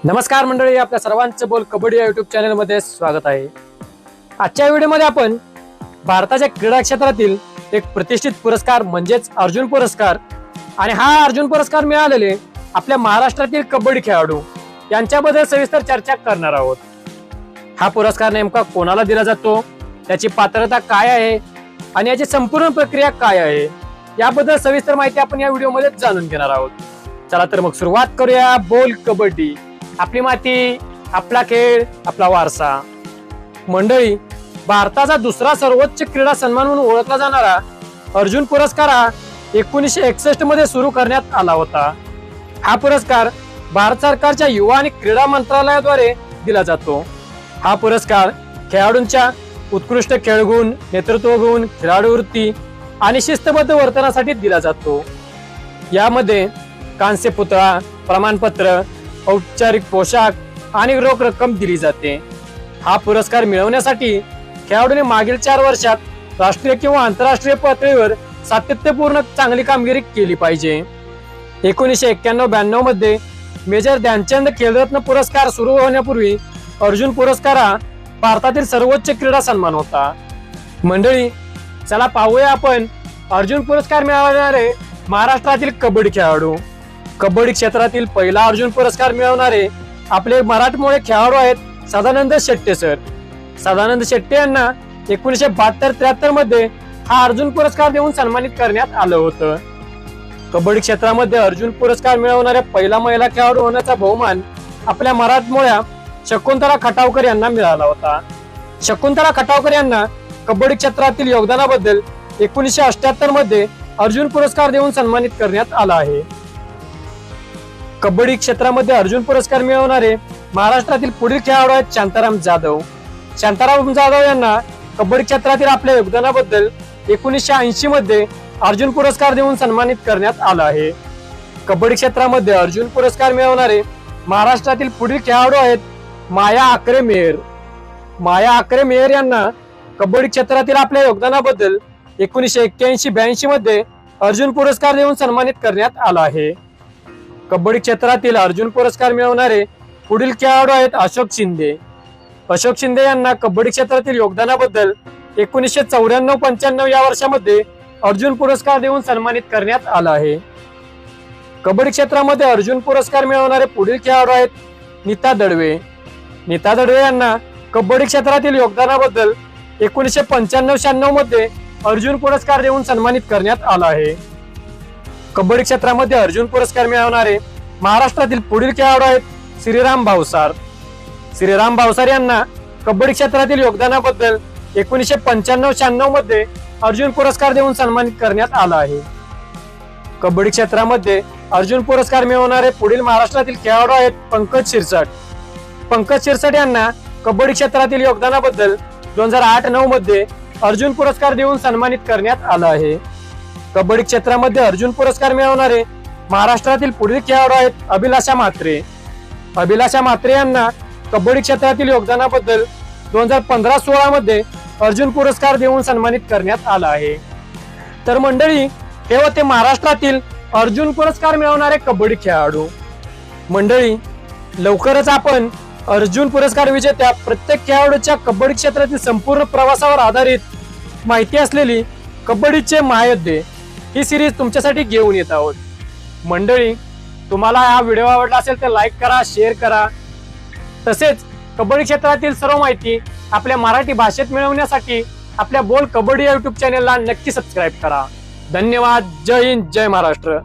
नमस्कार मंडळी, आपल्या सर्वांचं बोल कबड्डी या युट्यूब चॅनल मध्ये स्वागत आहे। आजच्या व्हिडिओमध्ये आपण भारताच्या क्रीडा क्षेत्रातील एक प्रतिष्ठित पुरस्कार म्हणजेच अर्जुन पुरस्कार आणि हा अर्जुन पुरस्कार मिळालेले आपल्या महाराष्ट्रातील कबड्डी खेळाडू यांच्याबद्दल सविस्तर चर्चा करणार आहोत। हा पुरस्कार नेमका कोणाला दिला जातो, त्याची पात्रता काय आहे आणि याची संपूर्ण प्रक्रिया काय आहे याबद्दल सविस्तर माहिती आपण या व्हिडिओमध्ये जाणून घेणार आहोत। चला तर मग सुरुवात करूया। बोल कबड्डी, आपली माती, आपला खेळ, आपला वारसा। मंडळी, भारताचा दुसरा सर्वोच्च क्रीडा सन्मान म्हणून ओळखला जाणारा अर्जुन पुरस्कार हा 1961 मध्ये सुरू करण्यात आला होता। हा पुरस्कार भारत सरकारच्या युवा आणि क्रीडा मंत्रालयाद्वारे दिला जातो। हा पुरस्कार खेळाडूंच्या उत्कृष्ट खेळगुण, नेतृत्व गुण, खेळाडू वृत्ती आणि शिस्तबद्ध वर्तनासाठी दिला जातो। यामध्ये कांस्य पुतळा, प्रमाणपत्र, औपचारिक पोशाख आणि रोख रक्कम दिली जाते। हा पुरस्कार मिळवण्यासाठी खेळाडूने मागील 4 वर्षात राष्ट्रीय किंवा आंतरराष्ट्रीय पातळीवर सातत्यपूर्ण चांगली कामगिरी केली पाहिजे। 1991-92 मध्ये मेजर ध्यानचंद खेलरत्न पुरस्कार सुरू होण्यापूर्वी अर्जुन पुरस्कार हा भारतातील सर्वोच्च क्रीडा सन्मान होता। मंडळी, चला पाहूया आपण अर्जुन पुरस्कार मिळवणारे महाराष्ट्रातील कबड्डी खेळाडू। कबड्डी क्षेत्रातील पहिला अर्जुन पुरस्कार मिळवणारे आपले मराठमोळे खेळाडू आहेत सदानंद शेट्टे सर। सदानंद शेट्टे यांना 1972-73 मध्ये हा अर्जुन पुरस्कार देऊन सन्मानित करण्यात आलं होतं। कबड्डी क्षेत्रामध्ये अर्जुन पुरस्कार मिळवणाऱ्या पहिला महिला खेळाडू होण्याचा बहुमान आपल्या मराठमोळ्या शकुंतला खटावकर यांना मिळाला होता। शकुंतला खटावकर यांना कबड्डी क्षेत्रातील योगदानाबद्दल 1978 मध्ये अर्जुन पुरस्कार देऊन सन्मानित करण्यात आला आहे। कबड्डी क्षेत्रामध्ये अर्जुन पुरस्कार मिळवणारे महाराष्ट्रातील पुढील खेळाडू आहेत शांताराम जाधव। शांताराम जाधव यांना कबड्डी क्षेत्रातील आपल्या योगदानाबद्दल 1980 मध्ये अर्जुन पुरस्कार देऊन सन्मानित करण्यात आला आहे। कबड्डी क्षेत्रामध्ये अर्जुन पुरस्कार मिळवणारे महाराष्ट्रातील पुढील खेळाडू आहेत माया आकरे मेहर। माया आकरे मेहर यांना कबड्डी क्षेत्रातील आपल्या योगदानाबद्दल 1981-82 मध्ये अर्जुन पुरस्कार देऊन सन्मानित करण्यात आला आहे। कबड्डी क्षेत्रातील अर्जुन पुरस्कार मिळवणारे पुढील खेळाडू आहेत अशोक शिंदे। अशोक शिंदे यांना कबड्डी क्षेत्रातील योगदानाबद्दल 1994-95 या वर्षामध्ये अर्जुन पुरस्कार देऊन सन्मानित करण्यात आला आहे। कबड्डी क्षेत्रामध्ये अर्जुन पुरस्कार मिळवणारे पुढील खेळाडू आहेत नीता दळवे। नीता दळवे यांना कबड्डी क्षेत्रातील योगदानाबद्दल 1995-96 मध्ये अर्जुन पुरस्कार देऊन सन्मानित करण्यात आला आहे। कबड्डी क्षेत्रामध्ये अर्जुन पुरस्कार मिळवणारे महाराष्ट्रातील पुढील खेळाडू आहेत श्रीराम भावसार। श्रीराम भावसार यांना कबड्डी क्षेत्रातील योगदानाबद्दल 1995-96 मध्ये अर्जुन पुरस्कार देऊन सन्मानित करण्यात आला आहे। कबड्डी क्षेत्रामध्ये अर्जुन पुरस्कार मिळवणारे पुढील महाराष्ट्रातील खेळाडू आहेत पंकज शिरसाट। पंकज शिरसाट यांना कबड्डी क्षेत्रातील योगदानाबद्दल 2008-09 मध्ये अर्जुन पुरस्कार देऊन सन्मानित करण्यात आला आहे। कबड्डी क्षेत्रामध्ये अर्जुन पुरस्कार मिळवणारे महाराष्ट्रातील पुढील खेळाडू आहेत अभिलाषा म्हात्रे। अभिलाषा म्हात्रे यांना कबड्डी क्षेत्रातील योगदानाबद्दल 2015-16 मध्ये अर्जुन पुरस्कार देऊन सन्मानित करण्यात आला आहे। तर मंडळी, हे होते महाराष्ट्रातील अर्जुन पुरस्कार मिळवणारे कबड्डी खेळाडू। मंडळी, लवकरच आपण अर्जुन पुरस्कार विजेत्या प्रत्येक खेळाडूच्या कबड्डी क्षेत्रातील संपूर्ण प्रवासावर आधारित माहिती असलेली कबड्डीचे महायोद्धे ही सिरीज तुमच्यासाठी घेऊन येत आहोत। मंडळी, तुम्हाला हा व्हिडिओ आवडला असेल तर लाईक करा, शेअर करा। तसेच कबड्डी क्षेत्रातील सर्व माहिती आपल्या मराठी भाषेत मिळवण्यासाठी आपल्या बोल कबड्डी या युट्यूब चॅनलला नक्की सबस्क्राईब करा। धन्यवाद। जय हिंद, जय महाराष्ट्र।